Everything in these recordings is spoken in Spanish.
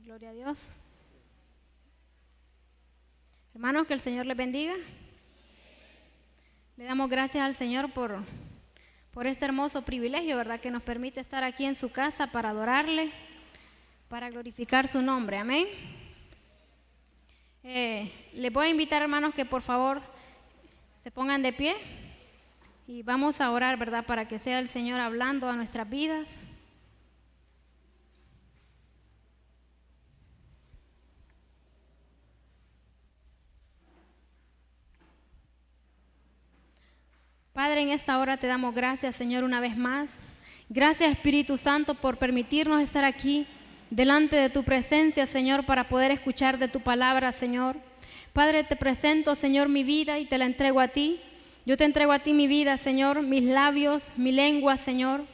Gloria a Dios. Hermanos, que el Señor les bendiga. Le damos gracias al Señor por este hermoso privilegio, ¿verdad? Que nos permite estar aquí en su casa para adorarle, para glorificar su nombre. Amén. Les voy a invitar, hermanos, que por favor se pongan de pie y vamos a orar, ¿verdad? Para que sea el Señor hablando a nuestras vidas. Padre, en esta hora te damos gracias, Señor, una vez más. Gracias, Espíritu Santo, por permitirnos estar aquí delante de tu presencia, Señor, para poder escuchar de tu palabra, Señor. Padre, te presento, Señor, mi vida y te la entrego a ti. Yo te entrego a ti mi vida, Señor, mis labios, mi lengua, Señor.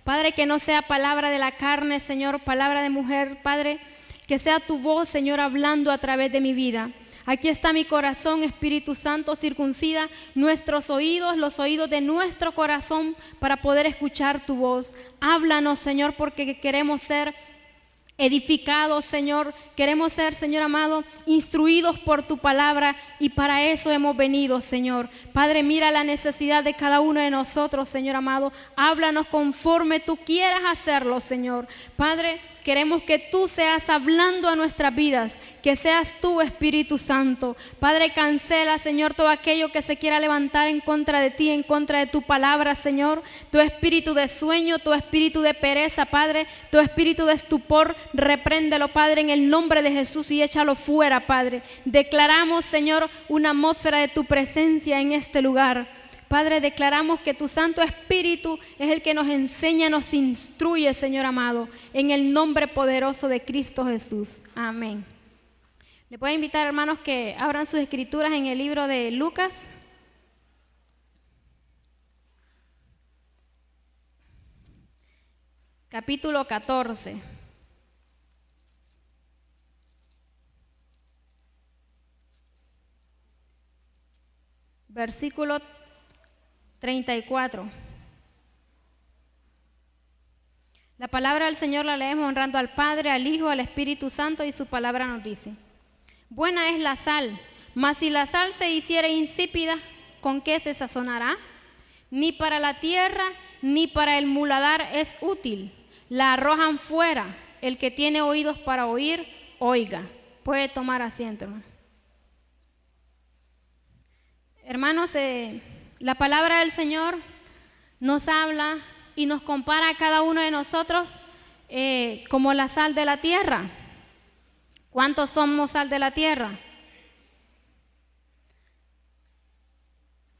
Padre, que no sea palabra de la carne, Señor, palabra de mujer, Padre, que sea tu voz, Señor, hablando a través de mi vida. Aquí está mi corazón, Espíritu Santo, circuncida nuestros oídos, los oídos de nuestro corazón para poder escuchar tu voz. Háblanos, Señor, porque queremos ser edificados, Señor. Queremos ser, Señor amado, instruidos por tu palabra y para eso hemos venido, Señor. Padre, mira la necesidad de cada uno de nosotros, Señor amado. Háblanos conforme tú quieras hacerlo, Señor. Padre, queremos que tú seas hablando a nuestras vidas, que seas tú, Espíritu Santo. Padre, cancela, Señor, todo aquello que se quiera levantar en contra de ti, en contra de tu palabra, Señor. Tu espíritu de sueño, tu espíritu de pereza, Padre, tu espíritu de estupor, repréndelo, Padre, en el nombre de Jesús y échalo fuera, Padre. Declaramos, Señor, una atmósfera de tu presencia en este lugar. Padre, declaramos que tu Santo Espíritu es el que nos enseña, nos instruye, Señor amado, en el nombre poderoso de Cristo Jesús. Amén. Les voy a invitar, hermanos, que abran sus escrituras en el libro de Lucas. Capítulo 14. Versículo 34. La palabra del Señor la leemos honrando al Padre, al Hijo, al Espíritu Santo, y su palabra nos dice: buena es la sal, mas si la sal se hiciera insípida, ¿con qué se sazonará? Ni para la tierra, ni para el muladar es útil. La arrojan fuera. El que tiene oídos para oír, oiga. Puede tomar asiento, hermano. Hermanos, la palabra del Señor nos habla y nos compara a cada uno de nosotros como la sal de la tierra. ¿Cuántos somos sal de la tierra?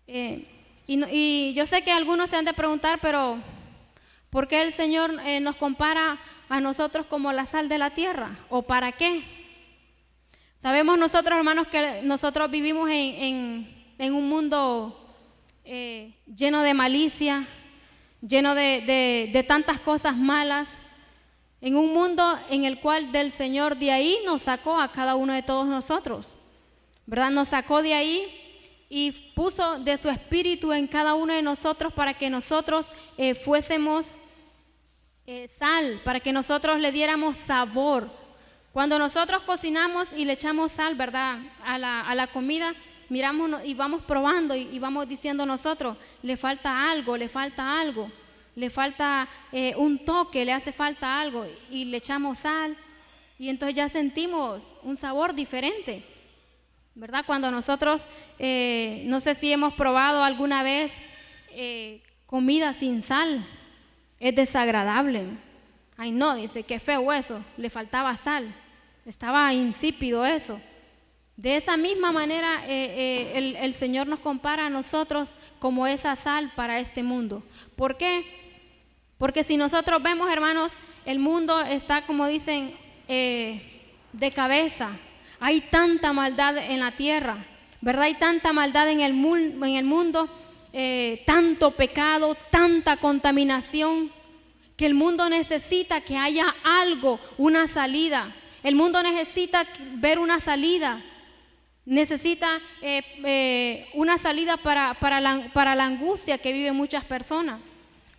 Y yo sé que algunos se han de preguntar, pero ¿por qué el Señor nos compara a nosotros como la sal de la tierra? ¿O para qué? Sabemos nosotros, hermanos, que nosotros vivimos en un mundo lleno de malicia, lleno de tantas cosas malas, en un mundo en el cual del Señor de ahí nos sacó a cada uno de todos nosotros, ¿verdad? Nos sacó de ahí y puso de su espíritu en cada uno de nosotros para que nosotros fuésemos sal, para que nosotros le diéramos sabor. Cuando nosotros cocinamos y le echamos sal, ¿verdad?, a la comida, miramos y vamos probando y vamos diciendo nosotros, le falta algo, le falta algo, le falta un toque, le hace falta algo, y le echamos sal y entonces ya sentimos un sabor diferente, ¿verdad? Cuando nosotros, no sé si hemos probado alguna vez comida sin sal, es desagradable. Ay no, dice, qué feo eso, le faltaba sal, estaba insípido eso. De esa misma manera el Señor nos compara a nosotros como esa sal para este mundo. ¿Por qué? Porque si nosotros vemos, hermanos, el mundo está, como dicen, de cabeza. Hay tanta maldad en la tierra, ¿verdad? Hay tanta maldad en el mundo, tanto pecado, tanta contaminación, que el mundo necesita que haya algo, una salida. El mundo necesita ver una salida. Necesita una salida para la angustia que viven muchas personas.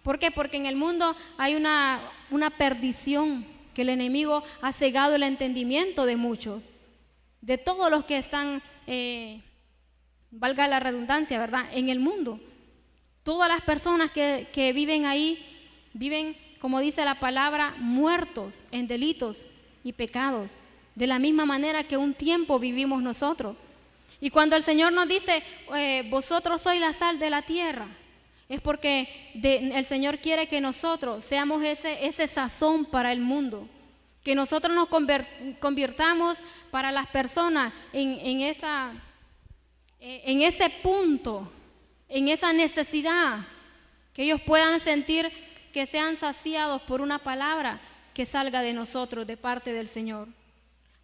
¿Por qué? Porque en el mundo hay una perdición, que el enemigo ha cegado el entendimiento de muchos, de todos los que están, valga la redundancia, ¿verdad?, en el mundo. Todas las personas que viven ahí, viven, como dice la palabra, muertos en delitos y pecados, de la misma manera que un tiempo vivimos nosotros. Y cuando el Señor nos dice, vosotros sois la sal de la tierra, es porque el Señor quiere que nosotros seamos ese sazón para el mundo, que nosotros nos convirtamos para las personas en ese punto, en esa necesidad, que ellos puedan sentir que sean saciados por una palabra que salga de nosotros, de parte del Señor.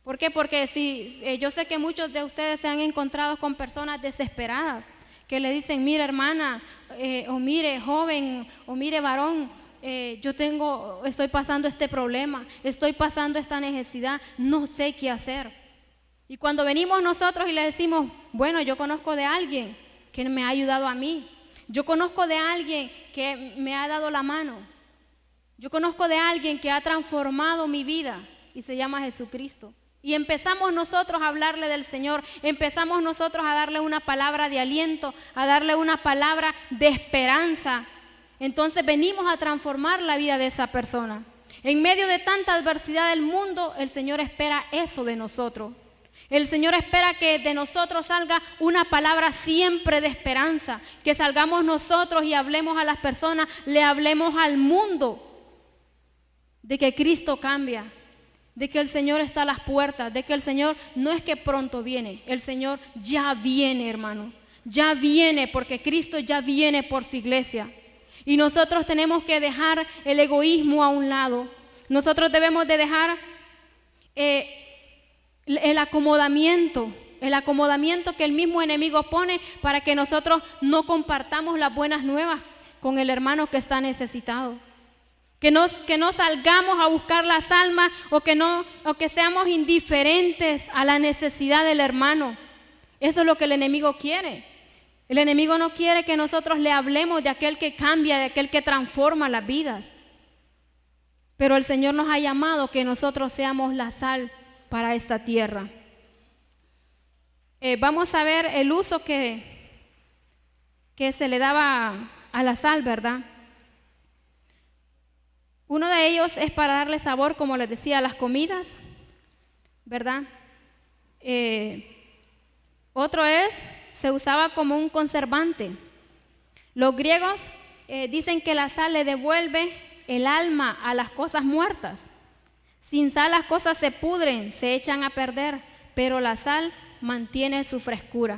¿Por qué? Porque yo sé que muchos de ustedes se han encontrado con personas desesperadas, que le dicen, mire hermana, o mire joven, o mire varón, estoy pasando este problema, estoy pasando esta necesidad, no sé qué hacer. Y cuando venimos nosotros y le decimos, bueno, yo conozco de alguien que me ha ayudado a mí, yo conozco de alguien que me ha dado la mano, yo conozco de alguien que ha transformado mi vida y se llama Jesucristo. Y empezamos nosotros a hablarle del Señor, empezamos nosotros a darle una palabra de aliento, a darle una palabra de esperanza. Entonces venimos a transformar la vida de esa persona. En medio de tanta adversidad del mundo, el Señor espera eso de nosotros. El Señor espera que de nosotros salga una palabra siempre de esperanza, que salgamos nosotros y hablemos a las personas, le hablemos al mundo de que Cristo cambia, de que el Señor está a las puertas, de que el Señor no es que pronto viene, el Señor ya viene, hermano, ya viene, porque Cristo ya viene por su iglesia. Y nosotros tenemos que dejar el egoísmo a un lado. Nosotros debemos de dejar el acomodamiento que el mismo enemigo pone para que nosotros no compartamos las buenas nuevas con el hermano que está necesitado. Que no salgamos a buscar las almas o que seamos indiferentes a la necesidad del hermano. Eso es lo que el enemigo quiere. El enemigo no quiere que nosotros le hablemos de aquel que cambia, de aquel que transforma las vidas. Pero el Señor nos ha llamado que nosotros seamos la sal para esta tierra. Vamos a ver el uso que se le daba a la sal, ¿verdad? Uno de ellos es para darle sabor, como les decía, a las comidas, ¿verdad? Otro se usaba como un conservante. Los griegos dicen que la sal le devuelve el alma a las cosas muertas. Sin sal las cosas se pudren, se echan a perder, pero la sal mantiene su frescura,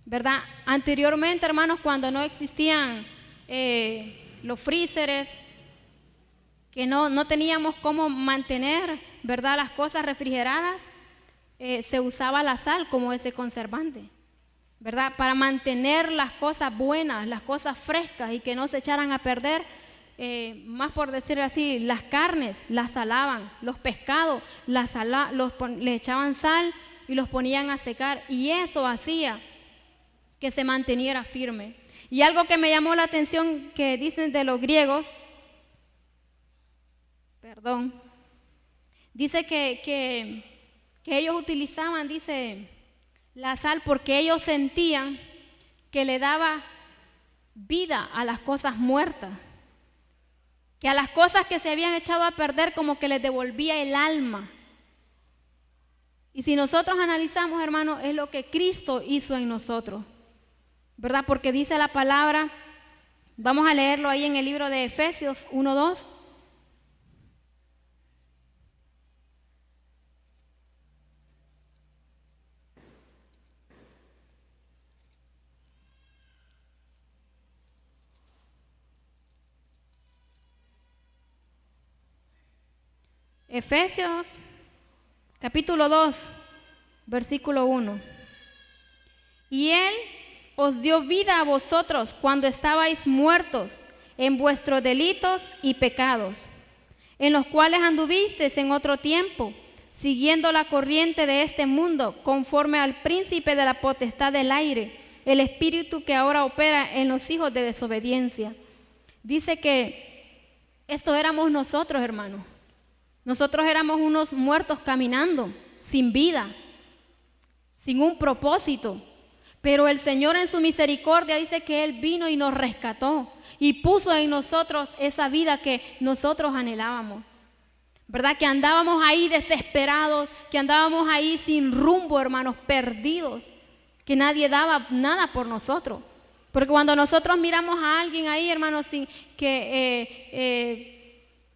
¿verdad? Anteriormente, hermanos, cuando no existían los freezers, que no teníamos cómo mantener, ¿verdad?, las cosas refrigeradas, se usaba la sal como ese conservante, ¿verdad?, para mantener las cosas buenas, las cosas frescas y que no se echaran a perder. Más por decir así, las carnes las salaban, los pescados le echaban sal y los ponían a secar, y eso hacía que se manteniera firme. Y algo que me llamó la atención que dicen de los griegos, dice que ellos utilizaban, dice, la sal porque ellos sentían que le daba vida a las cosas muertas, que a las cosas que se habían echado a perder como que les devolvía el alma. Y si nosotros analizamos, hermanos, es lo que Cristo hizo en nosotros, ¿verdad? Porque dice la palabra, vamos a leerlo ahí en el libro de Efesios 1:2. Efesios capítulo 2, versículo 1. Y Él os dio vida a vosotros cuando estabais muertos en vuestros delitos y pecados, en los cuales anduvisteis en otro tiempo, siguiendo la corriente de este mundo, conforme al príncipe de la potestad del aire, el espíritu que ahora opera en los hijos de desobediencia. Dice que esto éramos nosotros, hermanos. Nosotros éramos unos muertos caminando, sin vida, sin un propósito. Pero el Señor en su misericordia dice que Él vino y nos rescató y puso en nosotros esa vida que nosotros anhelábamos. ¿Verdad? Que andábamos ahí desesperados, que andábamos ahí sin rumbo, hermanos, perdidos, que nadie daba nada por nosotros. Porque cuando nosotros miramos a alguien ahí, hermanos,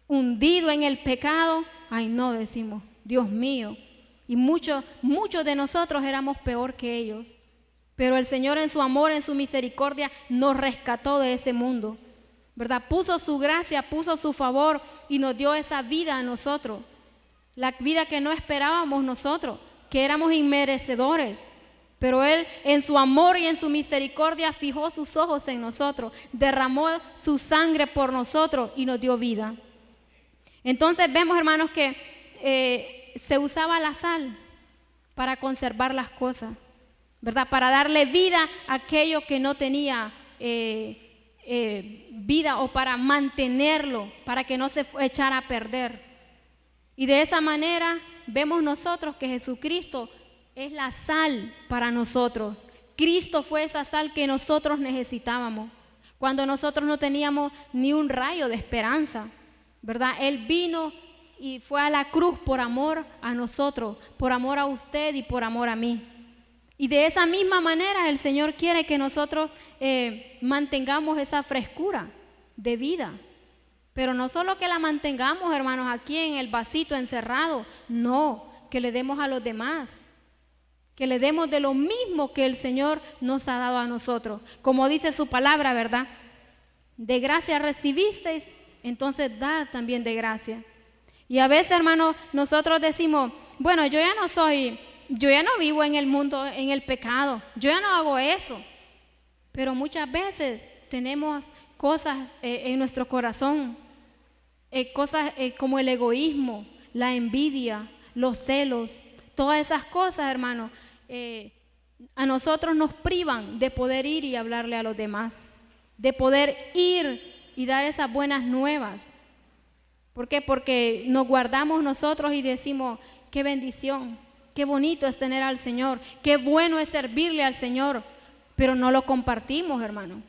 hundido en el pecado, ay no, decimos, Dios mío. Y muchos de nosotros éramos peor que ellos. Pero el Señor en su amor, en su misericordia, nos rescató de ese mundo, ¿verdad? Puso su gracia, puso su favor y nos dio esa vida a nosotros. La vida que no esperábamos nosotros, que éramos inmerecedores. Pero Él en su amor y en su misericordia fijó sus ojos en nosotros, derramó su sangre por nosotros y nos dio vida. Entonces vemos, hermanos, que se usaba la sal para conservar las cosas, ¿verdad? Para darle vida a aquello que no tenía vida, o para mantenerlo, para que no se echara a perder. Y de esa manera vemos nosotros que Jesucristo es la sal para nosotros. Cristo fue esa sal que nosotros necesitábamos cuando nosotros no teníamos ni un rayo de esperanza, ¿verdad? Él vino y fue a la cruz por amor a nosotros, por amor a usted y por amor a mí. Y de esa misma manera el Señor quiere que nosotros mantengamos esa frescura de vida. Pero no solo que la mantengamos, hermanos, aquí en el vasito encerrado, no, que le demos a los demás, que le demos de lo mismo que el Señor nos ha dado a nosotros. Como dice su palabra, ¿verdad? De gracia recibisteis, entonces dar también de gracia. Y a veces, hermanos, nosotros decimos, bueno, yo ya no vivo en el mundo, en el pecado, yo ya no hago eso. Pero muchas veces tenemos cosas en nuestro corazón, cosas como el egoísmo, la envidia, los celos, todas esas cosas, hermanos, a nosotros nos privan de poder ir y hablarle a los demás, de poder ir y dar esas buenas nuevas. ¿Por qué? Porque nos guardamos nosotros y decimos, qué bendición, qué bonito es tener al Señor, qué bueno es servirle al Señor, pero no lo compartimos, hermano.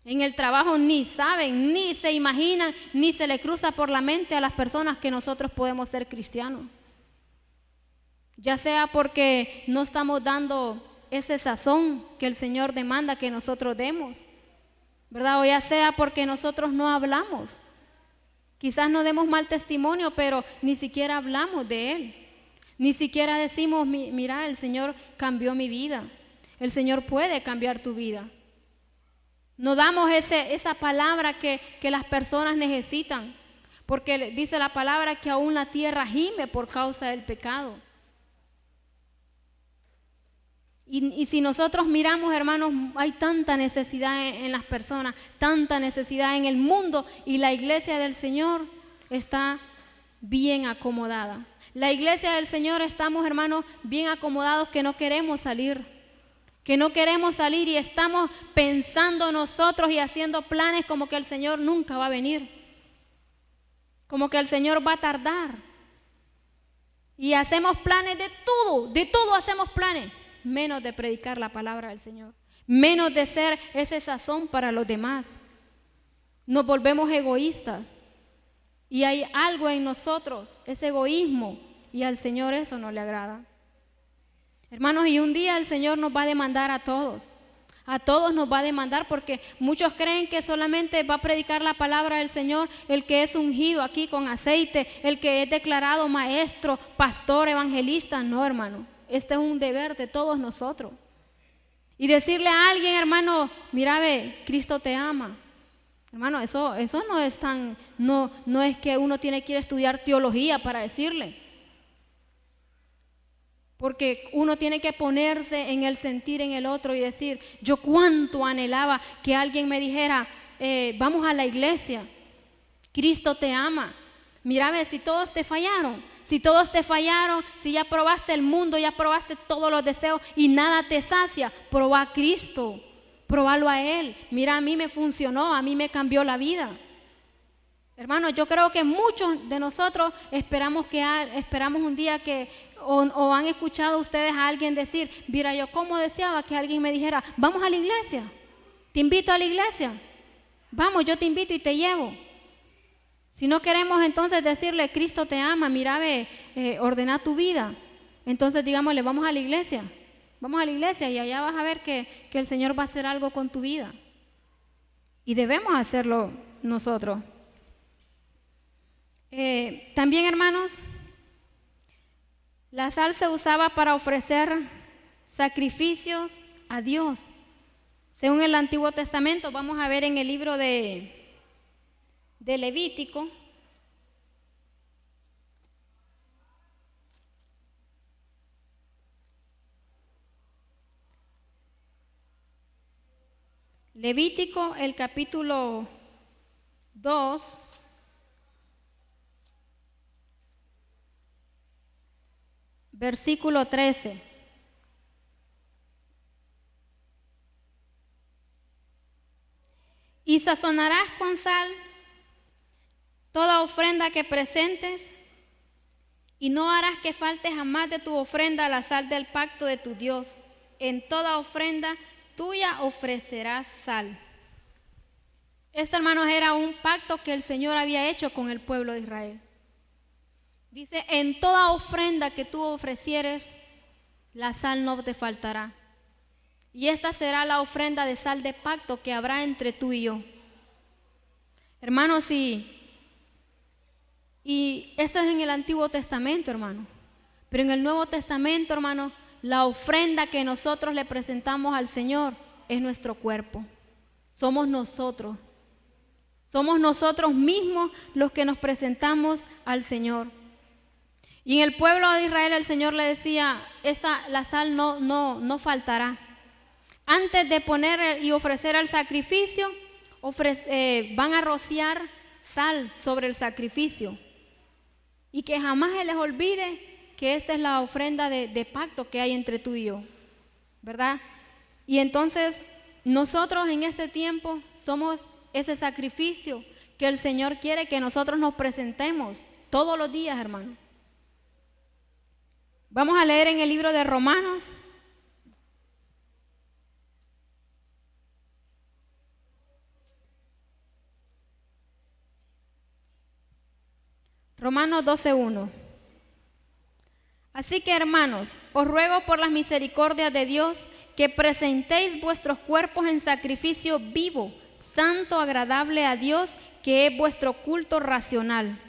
En el trabajo ni saben, ni se imaginan, ni se le cruza por la mente a las personas que nosotros podemos ser cristianos. Ya sea porque no estamos dando ese sazón que el Señor demanda que nosotros demos, ¿verdad? O ya sea porque nosotros no hablamos. Quizás no demos mal testimonio, pero ni siquiera hablamos de Él. Ni siquiera decimos, mira, el Señor cambió mi vida. El Señor puede cambiar tu vida. No damos esa palabra que las personas necesitan, porque dice la palabra que aún la tierra gime por causa del pecado. Y si nosotros miramos, hermanos, hay tanta necesidad en las personas, tanta necesidad en el mundo, y la iglesia del Señor está bien acomodada. La iglesia del Señor estamos, hermanos, bien acomodados, que no queremos salir. Y estamos pensando nosotros y haciendo planes como que el Señor nunca va a venir, como que el Señor va a tardar. Y hacemos planes de todo hacemos planes, menos de predicar la palabra del Señor, menos de ser ese sazón para los demás. Nos volvemos egoístas y hay algo en nosotros, ese egoísmo, y al Señor eso no le agrada. Hermanos, y un día el Señor nos va a demandar a todos nos va a demandar, porque muchos creen que solamente va a predicar la palabra del Señor el que es ungido aquí con aceite, el que es declarado maestro, pastor, evangelista. No, hermano, este es un deber de todos nosotros. Y decirle a alguien, hermano, mira, ve, Cristo te ama. Hermano, eso no es no es que uno tiene que ir a estudiar teología para decirle. Porque uno tiene que ponerse en el sentir en el otro y decir, yo cuánto anhelaba que alguien me dijera, vamos a la iglesia, Cristo te ama. Mira, ve, si todos te fallaron, si ya probaste el mundo, ya probaste todos los deseos y nada te sacia, probá a Cristo, probalo a Él. Mira, a mí me funcionó, a mí me cambió la vida. Hermanos, yo creo que muchos de nosotros esperamos un día o han escuchado ustedes a alguien decir, mira, yo como deseaba que alguien me dijera, vamos a la iglesia, te invito a la iglesia, vamos, yo te invito y te llevo. Si no queremos entonces decirle, Cristo te ama, mira, ordena tu vida, entonces digámosle, vamos a la iglesia y allá vas a ver que el Señor va a hacer algo con tu vida. Y debemos hacerlo nosotros. También, hermanos, la sal se usaba para ofrecer sacrificios a Dios. Según el Antiguo Testamento, vamos a ver en el libro de Levítico. Levítico, el capítulo 2. Versículo 13. Y sazonarás con sal toda ofrenda que presentes, y no harás que falte jamás de tu ofrenda la sal del pacto de tu Dios. En toda ofrenda tuya ofrecerás sal. Este, hermanos, era un pacto que el Señor había hecho con el pueblo de Israel. Dice, en toda ofrenda que tú ofrecieres, la sal no te faltará. Y esta será la ofrenda de sal de pacto que habrá entre tú y yo. Hermanos, y esto es en el Antiguo Testamento, hermano. Pero en el Nuevo Testamento, hermano, la ofrenda que nosotros le presentamos al Señor es nuestro cuerpo. Somos nosotros. Somos nosotros mismos los que nos presentamos al Señor. Y en el pueblo de Israel el Señor le decía, la sal no faltará. Antes de poner y ofrecer el sacrificio, van a rociar sal sobre el sacrificio. Y que jamás se les olvide que esta es la ofrenda de pacto que hay entre tú y yo, ¿verdad? Y entonces nosotros en este tiempo somos ese sacrificio que el Señor quiere que nosotros nos presentemos todos los días, hermano. Vamos a leer en el libro de Romanos. Romanos 12:1. Así que, hermanos, os ruego por las misericordias de Dios que presentéis vuestros cuerpos en sacrificio vivo, santo, agradable a Dios, que es vuestro culto racional.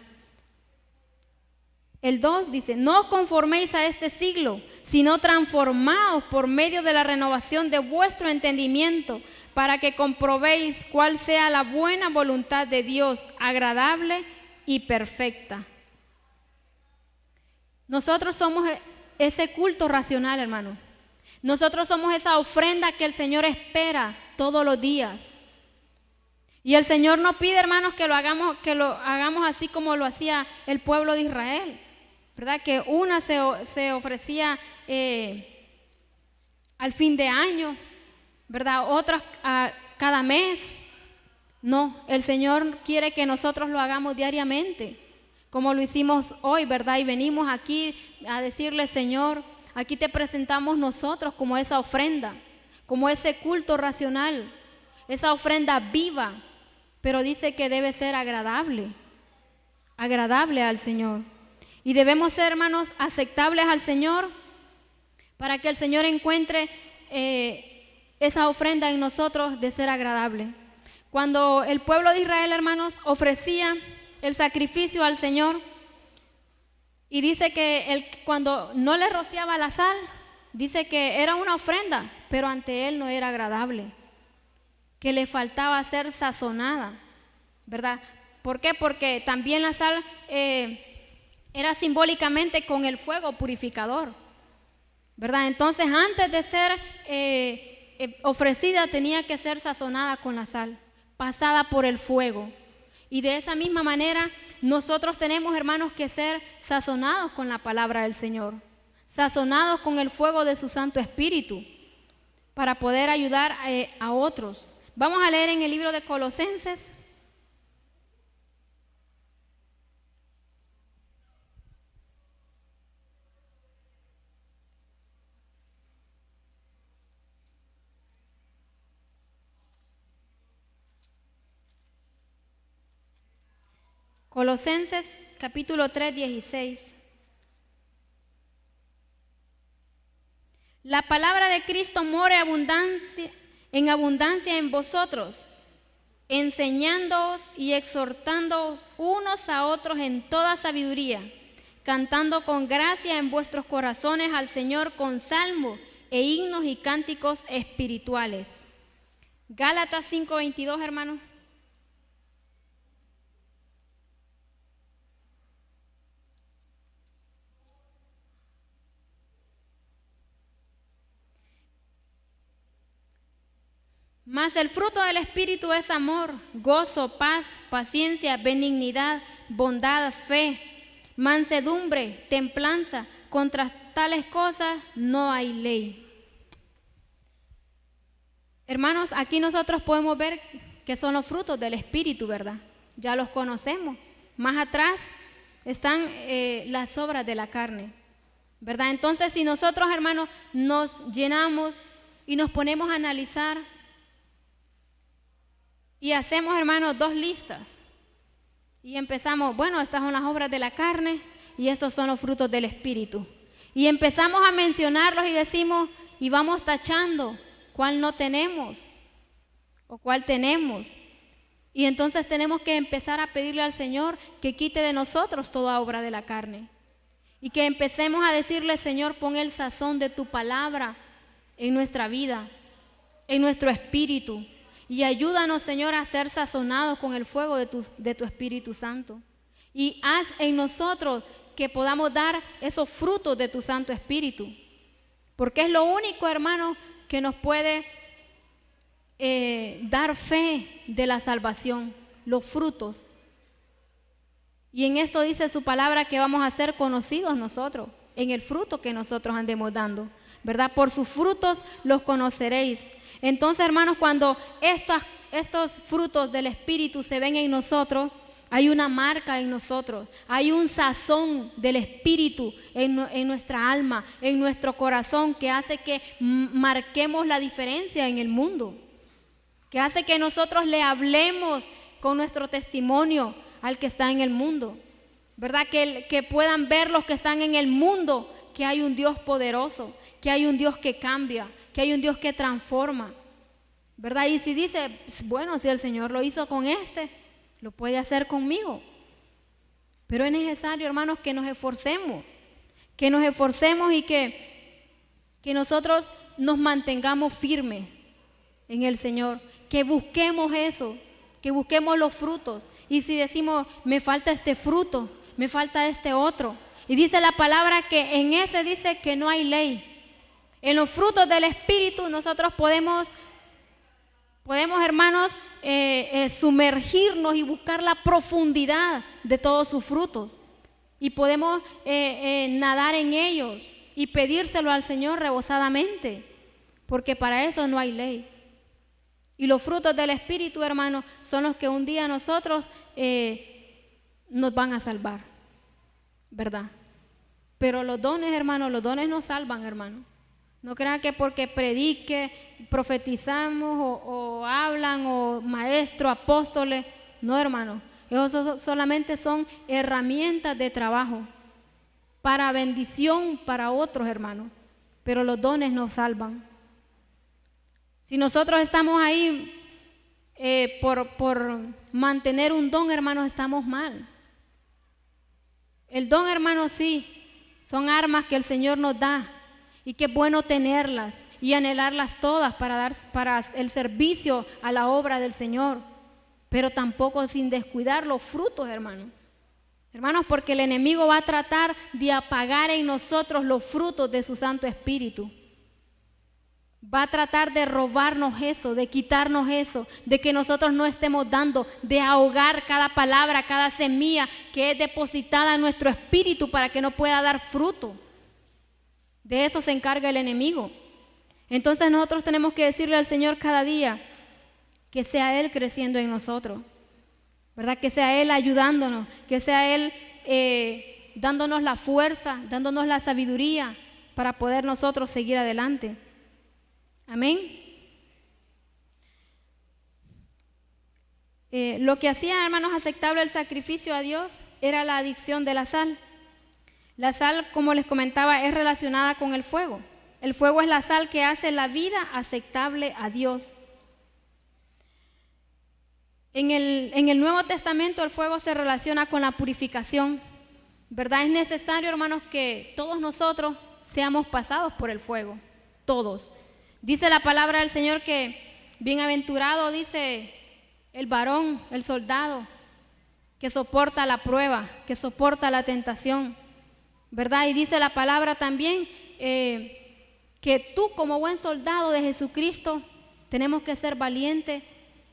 El 2 dice, no os conforméis a este siglo, sino transformaos por medio de la renovación de vuestro entendimiento, para que comprobéis cuál sea la buena voluntad de Dios, agradable y perfecta. Nosotros somos ese culto racional, hermano. Nosotros somos esa ofrenda que el Señor espera todos los días. Y el Señor nos pide, hermanos, que lo hagamos así como lo hacía el pueblo de Israel, ¿verdad? Que una se ofrecía al fin de año, ¿verdad? Otras cada mes. No, el Señor quiere que nosotros lo hagamos diariamente, como lo hicimos hoy, ¿verdad? Y venimos aquí a decirle, Señor, aquí te presentamos nosotros como esa ofrenda, como ese culto racional, esa ofrenda viva, pero dice que debe ser agradable al Señor. Y debemos ser, hermanos, aceptables al Señor para que el Señor encuentre esa ofrenda en nosotros de ser agradable. Cuando el pueblo de Israel, hermanos, ofrecía el sacrificio al Señor, y dice que cuando no le rociaba la sal, dice que era una ofrenda, pero ante él no era agradable, que le faltaba ser sazonada, ¿verdad? ¿Por qué? Porque también la sal era simbólicamente con el fuego purificador, ¿verdad? Entonces, antes de ser ofrecida, tenía que ser sazonada con la sal, pasada por el fuego. Y de esa misma manera, nosotros tenemos, hermanos, que ser sazonados con la palabra del Señor, sazonados con el fuego de su Santo Espíritu, para poder ayudar a otros. Vamos a leer en el libro de Colosenses. Colosenses capítulo 3, 16. La palabra de Cristo more en abundancia en vosotros, enseñándoos y exhortándoos unos a otros en toda sabiduría, cantando con gracia en vuestros corazones al Señor con salmos e himnos y cánticos espirituales. Gálatas 5:22, hermanos. Mas el fruto del Espíritu es amor, gozo, paz, paciencia, benignidad, bondad, fe, mansedumbre, templanza. Contra tales cosas no hay ley. Hermanos, aquí nosotros podemos ver que son los frutos del Espíritu, ¿verdad? Ya los conocemos. Más atrás están las obras de la carne, ¿verdad? Entonces, si nosotros, hermanos, nos llenamos y nos ponemos a analizar y hacemos, hermanos, dos listas y empezamos, bueno, estas son las obras de la carne y estos son los frutos del Espíritu. Y empezamos a mencionarlos y decimos, y vamos tachando cuál no tenemos o cuál tenemos. Y entonces tenemos que empezar a pedirle al Señor que quite de nosotros toda obra de la carne. Y que empecemos a decirle, Señor, pon el sazón de tu palabra en nuestra vida, en nuestro espíritu. Y ayúdanos, Señor, a ser sazonados con el fuego de tu Espíritu Santo. Y haz en nosotros que podamos dar esos frutos de tu Santo Espíritu. Porque es lo único, hermano, que nos puede dar fe de la salvación, los frutos. Y en esto dice su palabra que vamos a ser conocidos nosotros, en el fruto que nosotros andemos dando, ¿verdad? Por sus frutos los conoceréis. Entonces, hermanos, cuando estos frutos del Espíritu se ven en nosotros, hay una marca en nosotros, hay un sazón del Espíritu en nuestra alma, en nuestro corazón, que hace que marquemos la diferencia en el mundo, que hace que nosotros le hablemos con nuestro testimonio al que está en el mundo, ¿verdad? Que puedan ver los que están en el mundo que hay un Dios poderoso, que hay un Dios que cambia, que hay un Dios que transforma, ¿verdad? Y si dice, bueno, si el Señor lo hizo con lo puede hacer conmigo. Pero es necesario, hermanos, que nos esforcemos y que nosotros nos mantengamos firmes en el Señor, que busquemos eso, que busquemos los frutos. Y si decimos, me falta este fruto, me falta este otro, y dice la palabra que en ese dice que no hay ley. En los frutos del Espíritu nosotros podemos, hermanos, sumergirnos y buscar la profundidad de todos sus frutos. Y podemos nadar en ellos y pedírselo al Señor rebosadamente, porque para eso no hay ley. Y los frutos del Espíritu, hermanos, son los que un día nosotros nos van a salvar, ¿verdad? Pero los dones, hermanos, los dones nos salvan, hermanos. No crean que porque predique, profetizamos o hablan o maestros, apóstoles. No, hermanos. Esos solamente son herramientas de trabajo para bendición para otros, hermanos. Pero los dones nos salvan. Si nosotros estamos ahí por mantener un don, hermanos, estamos mal. El don, hermanos, sí, son armas que el Señor nos da. Y qué bueno tenerlas y anhelarlas todas para el servicio a la obra del Señor, pero tampoco sin descuidar los frutos, hermanos. Hermanos, porque el enemigo va a tratar de apagar en nosotros los frutos de su Santo Espíritu. Va a tratar de robarnos eso, de quitarnos eso, de que nosotros no estemos dando, de ahogar cada palabra, cada semilla que es depositada en nuestro espíritu para que no pueda dar fruto. De eso se encarga el enemigo. Entonces nosotros tenemos que decirle al Señor cada día que sea Él creciendo en nosotros, ¿verdad? Que sea Él ayudándonos, que sea Él dándonos la fuerza, dándonos la sabiduría para poder nosotros seguir adelante. Amén. Lo que hacía, hermanos, aceptable el sacrificio a Dios era la adicción de la sal. La sal, como les comentaba, es relacionada con el fuego. El fuego es la sal que hace la vida aceptable a Dios. En el Nuevo Testamento el fuego se relaciona con la purificación, ¿verdad? Es necesario, hermanos, que todos nosotros seamos pasados por el fuego, todos. Dice la palabra del Señor que bienaventurado, dice, el varón, el soldado, que soporta la prueba, que soporta la tentación, ¿verdad? Y dice la palabra también que tú, como buen soldado de Jesucristo, tenemos que ser valientes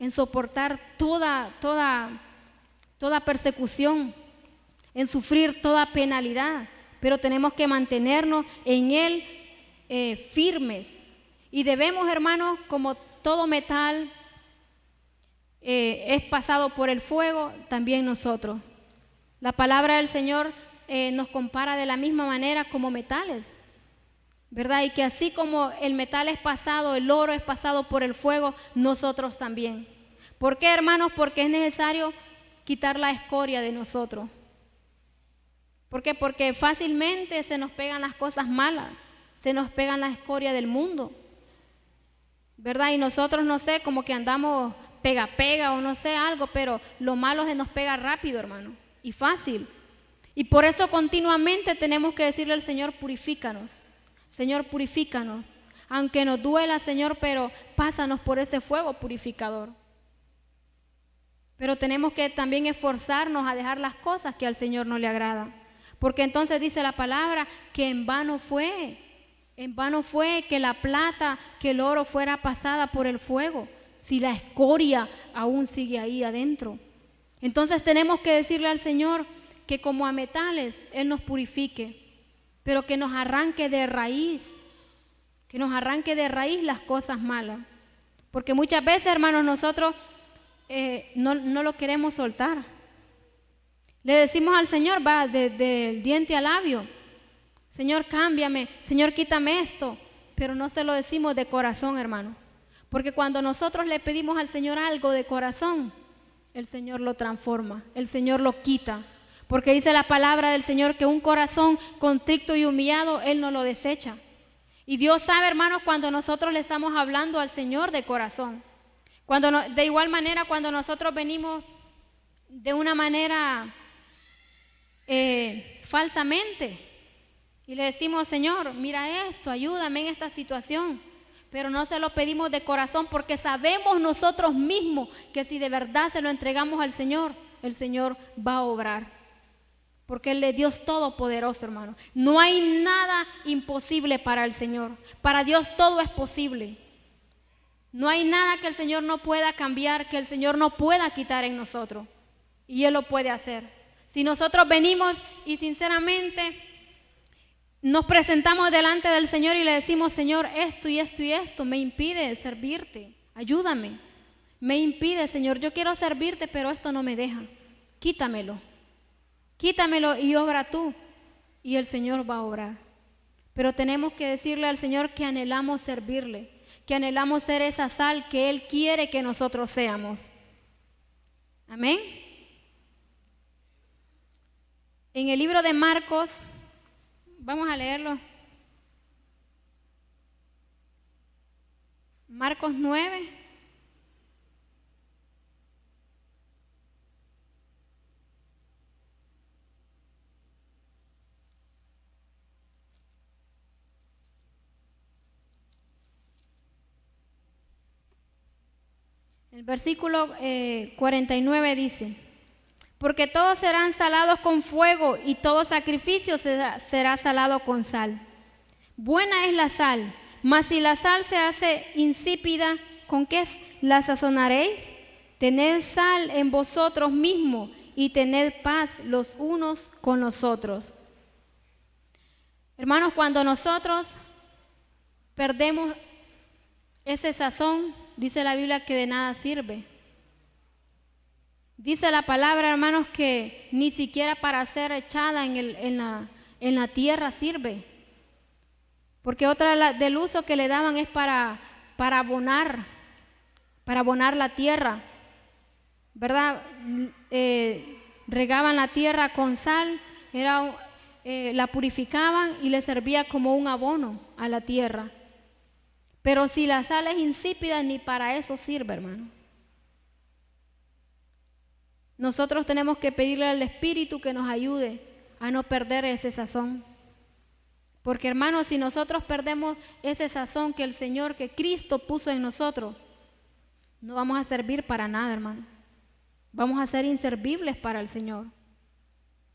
en soportar toda persecución, en sufrir toda penalidad, pero tenemos que mantenernos en Él firmes. Y debemos, hermanos, como todo metal es pasado por el fuego, también nosotros. La palabra del Señor nos compara de la misma manera como metales, ¿verdad? Y que así como el metal es pasado, el oro es pasado por el fuego, nosotros también. ¿Por qué, hermanos? Porque es necesario quitar la escoria de nosotros. ¿Por qué? Porque fácilmente se nos pegan las cosas malas, se nos pegan la escoria del mundo, ¿verdad? Y nosotros, no sé, como que andamos pega o no sé, algo, pero lo malo se nos pega rápido, hermano, y fácil. Y por eso continuamente tenemos que decirle al Señor, purifícanos, Señor, purifícanos. Aunque nos duela, Señor, pero pásanos por ese fuego purificador. Pero tenemos que también esforzarnos a dejar las cosas que al Señor no le agrada. Porque entonces dice la palabra que en vano fue que la plata, que el oro fuera pasada por el fuego, si la escoria aún sigue ahí adentro. Entonces tenemos que decirle al Señor que como a metales Él nos purifique, pero que nos arranque de raíz, las cosas malas. Porque muchas veces, hermanos, nosotros no lo queremos soltar. Le decimos al Señor, va del diente al labio, Señor, cámbiame, Señor, quítame esto, pero no se lo decimos de corazón, hermano. Porque cuando nosotros le pedimos al Señor algo de corazón, el Señor lo transforma, el Señor lo quita. Porque dice la palabra del Señor que un corazón contrito y humillado, Él no lo desecha. Y Dios sabe, hermanos, cuando nosotros le estamos hablando al Señor de corazón. De igual manera, cuando nosotros venimos de una manera falsamente y le decimos, Señor, mira esto, ayúdame en esta situación, pero no se lo pedimos de corazón porque sabemos nosotros mismos que si de verdad se lo entregamos al Señor, el Señor va a obrar, porque Él es Dios todopoderoso, hermano. No hay nada imposible para el Señor. Para Dios todo es posible. No hay nada que el Señor no pueda cambiar, que el Señor no pueda quitar en nosotros, y Él lo puede hacer. Si nosotros venimos y sinceramente nos presentamos delante del Señor y le decimos, Señor, esto y esto y esto me impide servirte, ayúdame, me impide, Señor, yo quiero servirte, pero esto no me deja, quítamelo y obra tú, y el Señor va a obrar. Pero tenemos que decirle al Señor que anhelamos servirle, que anhelamos ser esa sal que Él quiere que nosotros seamos. Amén. En el libro de Marcos, vamos a leerlo. Marcos 9. El versículo 49 dice: porque todos serán salados con fuego y todo sacrificio será salado con sal. Buena es la sal, mas si la sal se hace insípida, ¿con qué la sazonaréis? Tened sal en vosotros mismos y tened paz los unos con los otros. Hermanos, cuando nosotros perdemos ese sazón, dice la Biblia que de nada sirve. Dice la palabra, hermanos, que ni siquiera para ser echada en la tierra sirve. Porque otra del uso que le daban es para abonar la tierra, ¿verdad? Regaban la tierra con sal, la purificaban y le servía como un abono a la tierra. Pero si la sal es insípida, ni para eso sirve, hermano. Nosotros tenemos que pedirle al Espíritu que nos ayude a no perder ese sazón. Porque, hermanos, si nosotros perdemos ese sazón que el Señor, que Cristo puso en nosotros, no vamos a servir para nada, hermano. Vamos a ser inservibles para el Señor.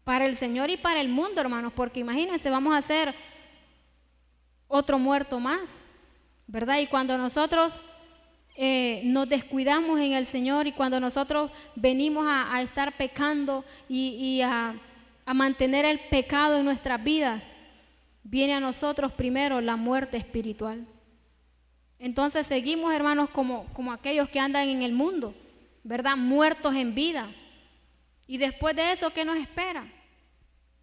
Para el Señor y para el mundo, hermanos, porque imagínense, vamos a ser otro muerto más, ¿verdad? Y cuando nosotros nos descuidamos en el Señor y cuando nosotros venimos a estar pecando y a mantener el pecado en nuestras vidas, viene a nosotros primero la muerte espiritual. Entonces seguimos, hermanos, como aquellos que andan en el mundo, ¿verdad? Muertos en vida. Y después de eso, ¿qué nos espera?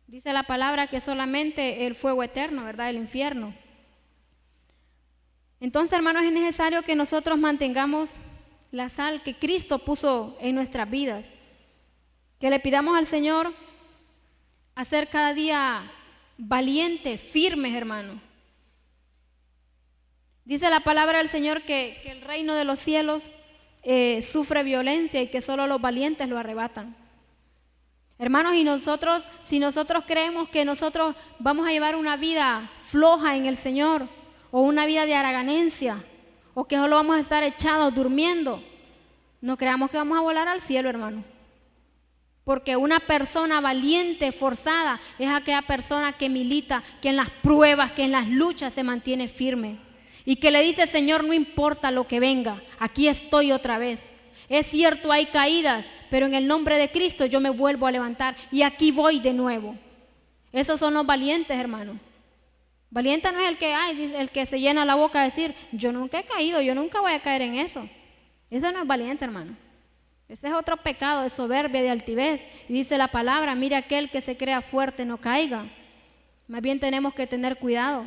Dice la palabra que solamente el fuego eterno, ¿verdad? El infierno. Entonces, hermanos, es necesario que nosotros mantengamos la sal que Cristo puso en nuestras vidas. Que le pidamos al Señor a ser cada día valientes, firmes, hermanos. Dice la palabra del Señor que el reino de los cielos sufre violencia y que solo los valientes lo arrebatan. Hermanos, y nosotros, si nosotros creemos que nosotros vamos a llevar una vida floja en el Señor, o una vida de haraganencia, o que solo vamos a estar echados durmiendo, no creamos que vamos a volar al cielo, hermano. Porque una persona valiente, forzada, es aquella persona que milita, que en las pruebas, que en las luchas se mantiene firme. Y que le dice, Señor, no importa lo que venga, aquí estoy otra vez. Es cierto, hay caídas, pero en el nombre de Cristo yo me vuelvo a levantar y aquí voy de nuevo. Esos son los valientes, hermano. Valiente no es el que se llena la boca a decir, yo nunca he caído, yo nunca voy a caer en eso. Ese no es valiente, hermano. Ese es otro pecado de soberbia, de altivez. Y dice la palabra, mire aquel que se crea fuerte no caiga. Más bien tenemos que tener cuidado.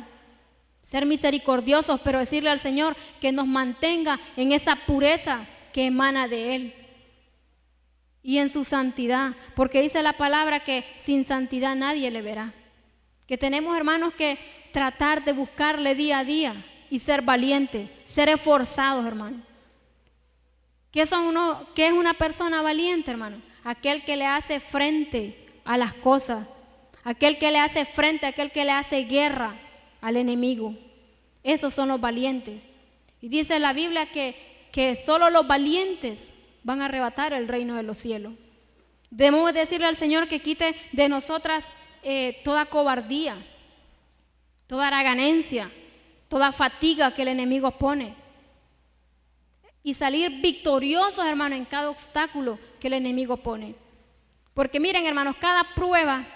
Ser misericordiosos, pero decirle al Señor que nos mantenga en esa pureza que emana de Él. Y en su santidad. Porque dice la palabra que sin santidad nadie le verá. Que tenemos, hermanos, que tratar de buscarle día a día y ser valientes, ser esforzados, hermano. ¿Qué es una persona valiente, hermano? Aquel que le hace frente a las cosas, aquel que le hace frente, aquel que le hace guerra al enemigo. Esos son los valientes. Y dice la Biblia que solo los valientes van a arrebatar el reino de los cielos. Debemos decirle al Señor que quite de nosotras toda cobardía, toda haraganencia, toda fatiga que el enemigo pone. Y salir victoriosos, hermanos, en cada obstáculo que el enemigo pone. Porque miren, hermanos, cada prueba,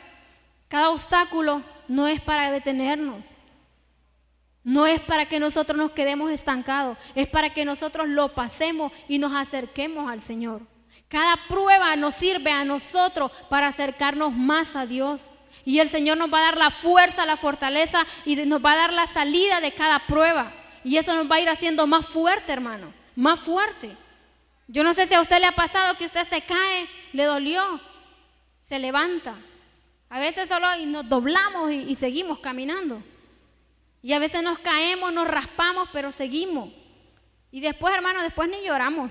cada obstáculo no es para detenernos. No es para que nosotros nos quedemos estancados, es para que nosotros lo pasemos y nos acerquemos al Señor. Cada prueba nos sirve a nosotros para acercarnos más a Dios. Y el Señor nos va a dar la fuerza, la fortaleza y nos va a dar la salida de cada prueba. Y eso nos va a ir haciendo más fuerte, hermano, más fuerte. Yo no sé si a usted le ha pasado que usted se cae, le dolió, se levanta. A veces solo nos doblamos y seguimos caminando. Y a veces nos caemos, nos raspamos, pero seguimos. Y después, hermano, después ni lloramos.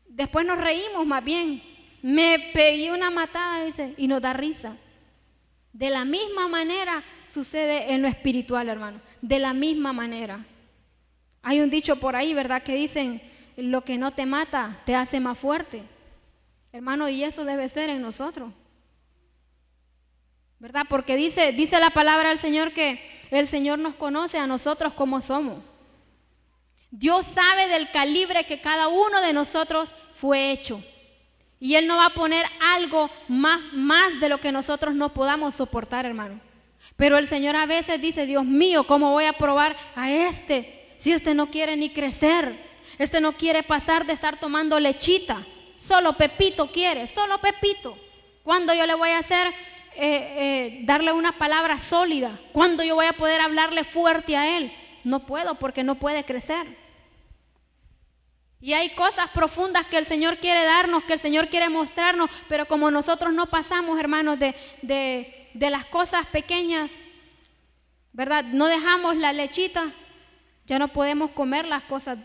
Después nos reímos más bien. Me pegué una matada, dice, y nos da risa. De la misma manera sucede en lo espiritual, hermano. De la misma manera. Hay un dicho por ahí, ¿verdad? Que dicen, lo que no te mata te hace más fuerte. Hermano, y eso debe ser en nosotros. ¿Verdad? Porque dice la palabra del Señor que el Señor nos conoce a nosotros como somos. Dios sabe del calibre que cada uno de nosotros fue hecho. Y Él no va a poner algo más de lo que nosotros no podamos soportar, hermano. Pero el Señor a veces dice, Dios mío, ¿cómo voy a probar a si este no quiere ni crecer? Este no quiere pasar de estar tomando lechita. Solo Pepito quiere, solo Pepito. ¿Cuándo yo le voy a hacer darle una palabra sólida? ¿Cuándo yo voy a poder hablarle fuerte a él? No puedo, porque no puede crecer. Y hay cosas profundas que el Señor quiere darnos, que el Señor quiere mostrarnos, pero como nosotros no pasamos, hermanos, de las cosas pequeñas, ¿verdad? No dejamos la lechita, ya no podemos comer las cosas,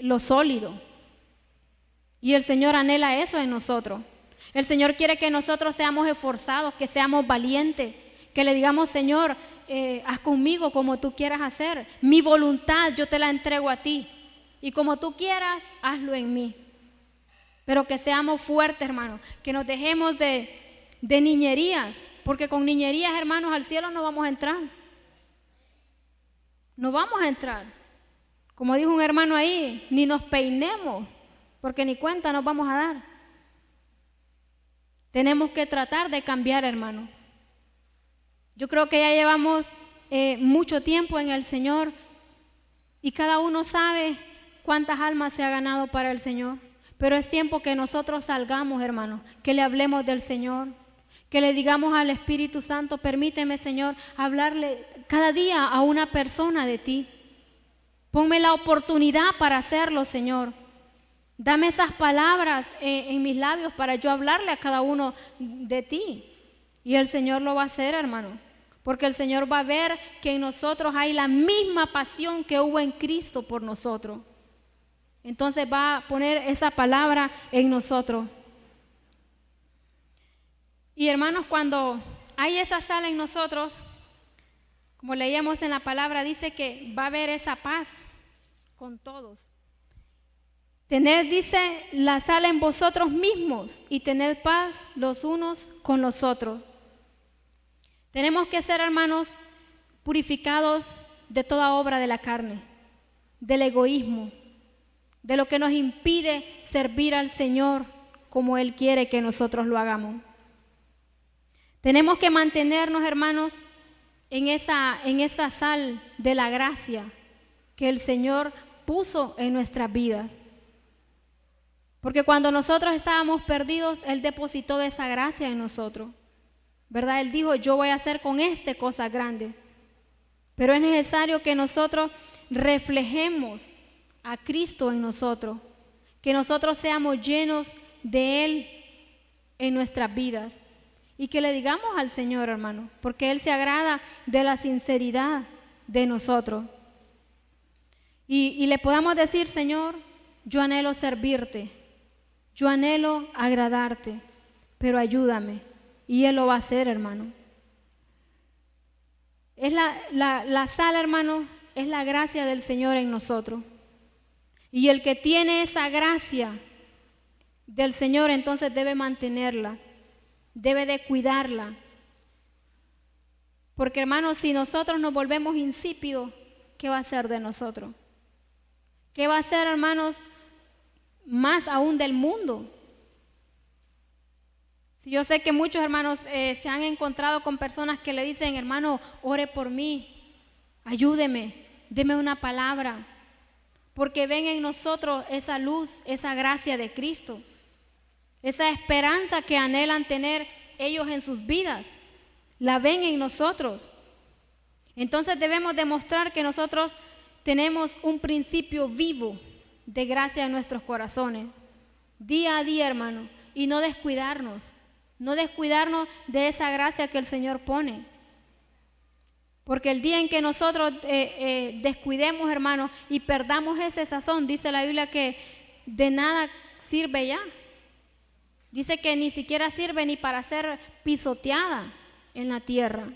lo sólido. Y el Señor anhela eso en nosotros. El Señor quiere que nosotros seamos esforzados, que seamos valientes, que le digamos, Señor, haz conmigo como tú quieras hacer. Mi voluntad yo te la entrego a ti. Y como tú quieras, hazlo en mí. Pero que seamos fuertes, hermanos, que nos dejemos de niñerías, porque con niñerías, hermanos, al cielo no vamos a entrar. No vamos a entrar. Como dijo un hermano ahí, ni nos peinemos, porque ni cuenta nos vamos a dar. Tenemos que tratar de cambiar, hermano. Yo creo que ya llevamos mucho tiempo en el Señor y cada uno sabe cuántas almas se ha ganado para el Señor. Pero es tiempo que nosotros salgamos, hermano, que le hablemos del Señor, que le digamos al Espíritu Santo, permíteme, Señor, hablarle cada día a una persona de ti. Ponme la oportunidad para hacerlo, Señor. Dame esas palabras en mis labios para yo hablarle a cada uno de ti. Y el Señor lo va a hacer, hermano, porque el Señor va a ver que en nosotros hay la misma pasión que hubo en Cristo por nosotros. Entonces va a poner esa palabra en nosotros. Y hermanos, cuando hay esa sal en nosotros, como leíamos en la palabra, dice que va a haber esa paz con todos. Tened, dice, la sal en vosotros mismos y tened paz los unos con los otros. Tenemos que ser, hermanos, purificados de toda obra de la carne, del egoísmo, de lo que nos impide servir al Señor como Él quiere que nosotros lo hagamos. Tenemos que mantenernos, hermanos, en esa sal de la gracia que el Señor puso en nuestras vidas. Porque cuando nosotros estábamos perdidos, Él depositó esa gracia en nosotros, ¿verdad? Él dijo, yo voy a hacer con cosas grandes. Pero es necesario que nosotros reflejemos a Cristo en nosotros, que nosotros seamos llenos de Él en nuestras vidas y que le digamos al Señor, hermano, porque Él se agrada de la sinceridad de nosotros. Y le podamos decir, Señor, yo anhelo servirte, yo anhelo agradarte, pero ayúdame. Y Él lo va a hacer, hermano. Es la sal, hermano, es la gracia del Señor en nosotros. Y el que tiene esa gracia del Señor, entonces debe mantenerla, debe de cuidarla. Porque, hermanos, si nosotros nos volvemos insípidos, ¿qué va a ser de nosotros? ¿Qué va a ser, hermanos, más aún del mundo? Si yo sé que muchos hermanos se han encontrado con personas que le dicen, hermano, ore por mí, ayúdeme, deme una palabra, porque ven en nosotros esa luz, esa gracia de Cristo, esa esperanza que anhelan tener ellos en sus vidas, la ven en nosotros. Entonces debemos demostrar que nosotros tenemos un principio vivo de gracia en nuestros corazones, día a día, hermano, y no descuidarnos de esa gracia que el Señor pone. Porque el día en que nosotros descuidemos, hermano, y perdamos ese sazón, dice la Biblia que de nada sirve ya. Dice que ni siquiera sirve ni para ser pisoteada en la tierra.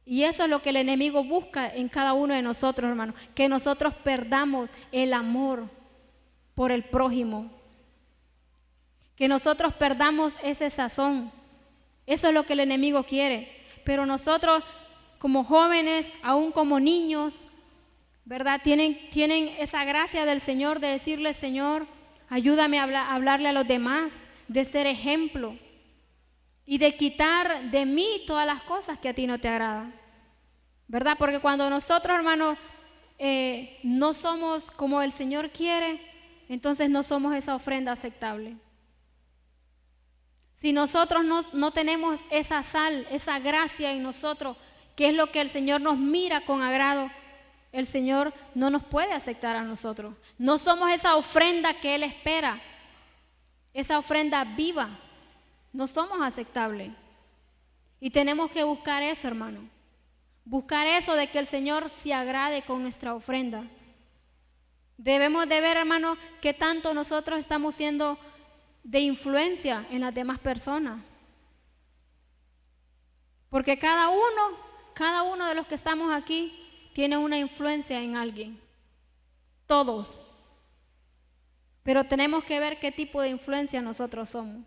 Y eso es lo que el enemigo busca en cada uno de nosotros, hermano, que nosotros perdamos el amor por el prójimo, que nosotros perdamos ese sazón. Eso es lo que el enemigo quiere. Pero nosotros, como jóvenes, aún como niños, ¿verdad? Tienen esa gracia del Señor de decirle, Señor, ayúdame a hablarle a los demás, de ser ejemplo y de quitar de mí todas las cosas que a ti no te agradan, ¿verdad? Porque cuando nosotros, hermanos, no somos como el Señor quiere, entonces no somos esa ofrenda aceptable. Si nosotros no tenemos esa sal, esa gracia en nosotros, que es lo que el Señor nos mira con agrado, el Señor no nos puede aceptar a nosotros. No somos esa ofrenda que Él espera, esa ofrenda viva. No somos aceptables. Y tenemos que buscar eso, hermano. Buscar eso de que el Señor se agrade con nuestra ofrenda. Debemos de ver, hermano, que tanto nosotros estamos siendo de influencia en las demás personas. Porque cada uno de los que estamos aquí tiene una influencia en alguien. Todos. Pero tenemos que ver qué tipo de influencia nosotros somos.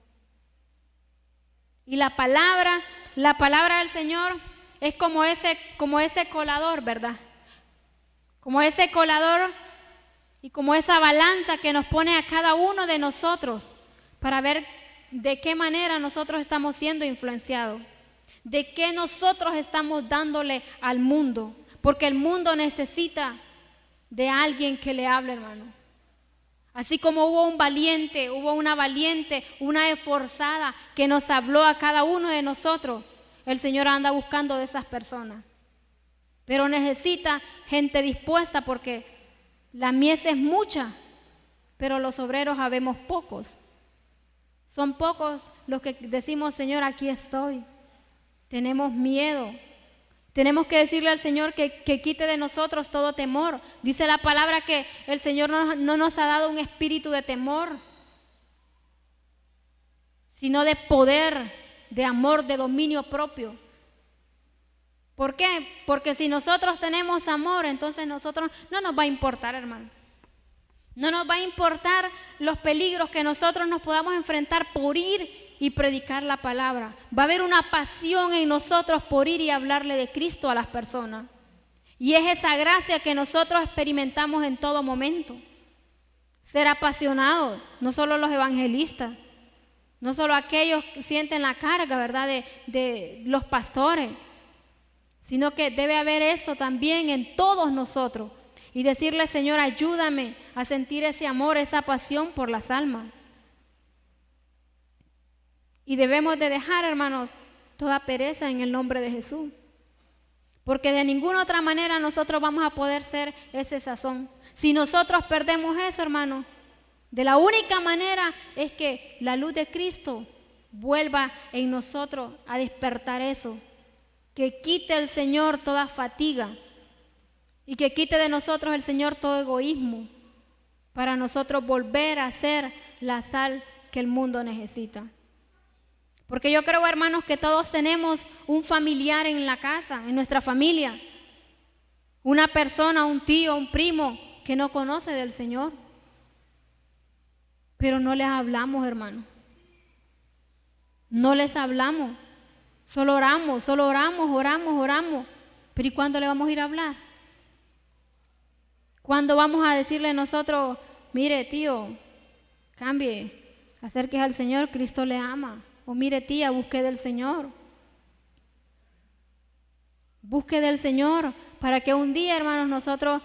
Y la palabra del Señor es como ese colador, ¿verdad? Como ese colador y como esa balanza que nos pone a cada uno de nosotros para ver de qué manera nosotros estamos siendo influenciados, de qué nosotros estamos dándole al mundo, porque el mundo necesita de alguien que le hable, hermano. Así como hubo una valiente, una esforzada que nos habló a cada uno de nosotros, el Señor anda buscando de esas personas. Pero necesita gente dispuesta porque la mies es mucha, pero los obreros habemos pocos. Son pocos los que decimos, Señor, aquí estoy. Tenemos miedo. Tenemos que decirle al Señor que quite de nosotros todo temor. Dice la palabra que el Señor no nos ha dado un espíritu de temor, sino de poder, de amor, de dominio propio. ¿Por qué? Porque si nosotros tenemos amor, entonces nosotros no nos va a importar, hermano. No nos va a importar los peligros que nosotros nos podamos enfrentar por ir y predicar la palabra. Va a haber una pasión en nosotros por ir y hablarle de Cristo a las personas. Y es esa gracia que nosotros experimentamos en todo momento. Ser apasionados, no solo los evangelistas, no solo aquellos que sienten la carga, ¿verdad?, de los pastores, sino que debe haber eso también en todos nosotros. Y decirle, Señor, ayúdame a sentir ese amor, esa pasión por las almas. Y debemos de dejar, hermanos, toda pereza en el nombre de Jesús. Porque de ninguna otra manera nosotros vamos a poder ser ese sazón. Si nosotros perdemos eso, hermanos, de la única manera es que la luz de Cristo vuelva en nosotros a despertar eso. Que quite el Señor toda fatiga. Y que quite de nosotros el Señor todo egoísmo para nosotros volver a ser la sal que el mundo necesita. Porque yo creo, hermanos, que todos tenemos un familiar en la casa, en nuestra familia. Una persona, un tío, un primo que no conoce del Señor. Pero no les hablamos, hermanos. No les hablamos. Solo oramos. Pero ¿y cuándo le vamos a ir a hablar? ¿Cuándo vamos a decirle nosotros, mire tío, cambie, acérquese al Señor, Cristo le ama? O mire tía, busque del Señor. Busque del Señor para que un día, hermanos, nosotros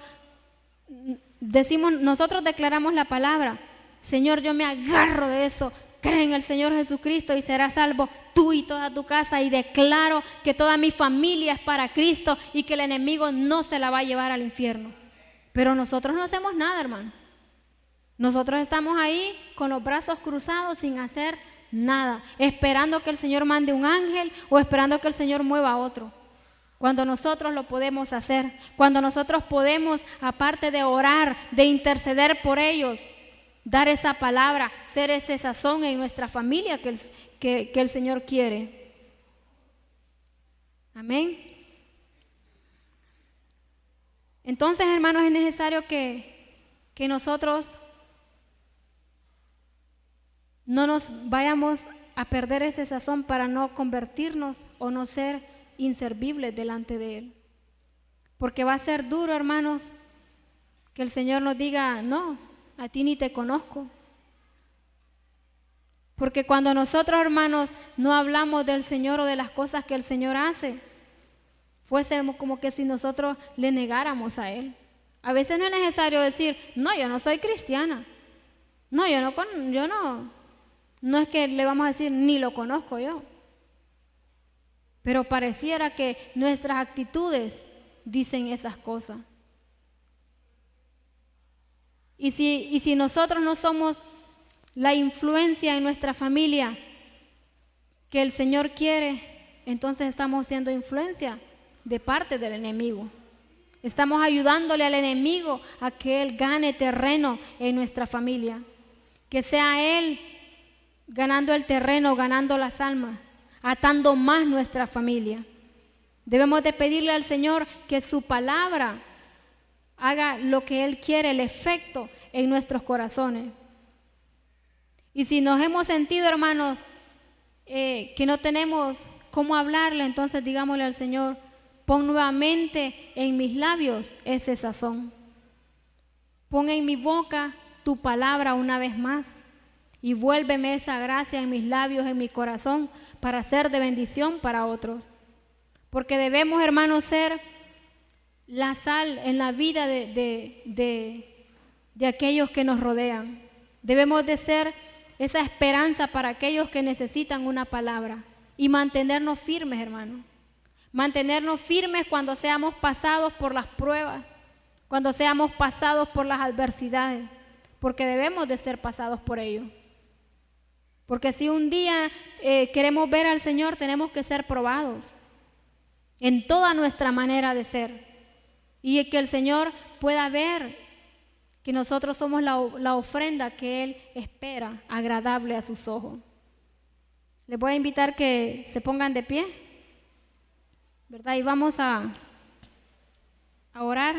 declaramos la palabra. Señor, yo me agarro de eso. Cree en el Señor Jesucristo y serás salvo tú y toda tu casa. Y declaro que toda mi familia es para Cristo y que el enemigo no se la va a llevar al infierno. Pero nosotros no hacemos nada, hermano. Nosotros estamos ahí con los brazos cruzados sin hacer nada, esperando que el Señor mande un ángel o esperando que el Señor mueva a otro. Cuando nosotros lo podemos hacer, cuando nosotros podemos, aparte de orar, de interceder por ellos, dar esa palabra, ser ese sazón en nuestra familia que el Señor quiere. Amén. Entonces, hermanos, es necesario que nosotros no nos vayamos a perder ese sazón para no convertirnos o no ser inservibles delante de Él. Porque va a ser duro, hermanos, que el Señor nos diga, no, a ti ni te conozco. Porque cuando nosotros, hermanos, no hablamos del Señor o de las cosas que el Señor hace, fuese como que si nosotros le negáramos a Él. A veces no es necesario decir, no, yo no soy cristiana. No, no es que le vamos a decir, ni lo conozco yo. Pero pareciera que nuestras actitudes dicen esas cosas. Y si nosotros no somos la influencia en nuestra familia que el Señor quiere, entonces estamos siendo influencia de parte del enemigo. Estamos ayudándole al enemigo a que él gane terreno en nuestra familia. Que sea él ganando el terreno, ganando las almas, atando más nuestra familia. Debemos de pedirle al Señor que su palabra haga lo que Él quiere, el efecto en nuestros corazones. Y si nos hemos sentido, hermanos, que no tenemos cómo hablarle, entonces digámosle al Señor: pon nuevamente en mis labios ese sazón. Pon en mi boca tu palabra una vez más y vuélveme esa gracia en mis labios, en mi corazón, para ser de bendición para otros. Porque debemos, hermanos, ser la sal en la vida de aquellos que nos rodean. Debemos de ser esa esperanza para aquellos que necesitan una palabra y mantenernos firmes, hermanos. Mantenernos firmes cuando seamos pasados por las pruebas, cuando seamos pasados por las adversidades, porque debemos de ser pasados por ello. Porque si un día queremos ver al Señor, tenemos que ser probados en toda nuestra manera de ser, y que el Señor pueda ver que nosotros somos la ofrenda que Él espera, agradable a sus ojos. Les voy a invitar que se pongan de pie, ¿verdad? Y vamos a orar.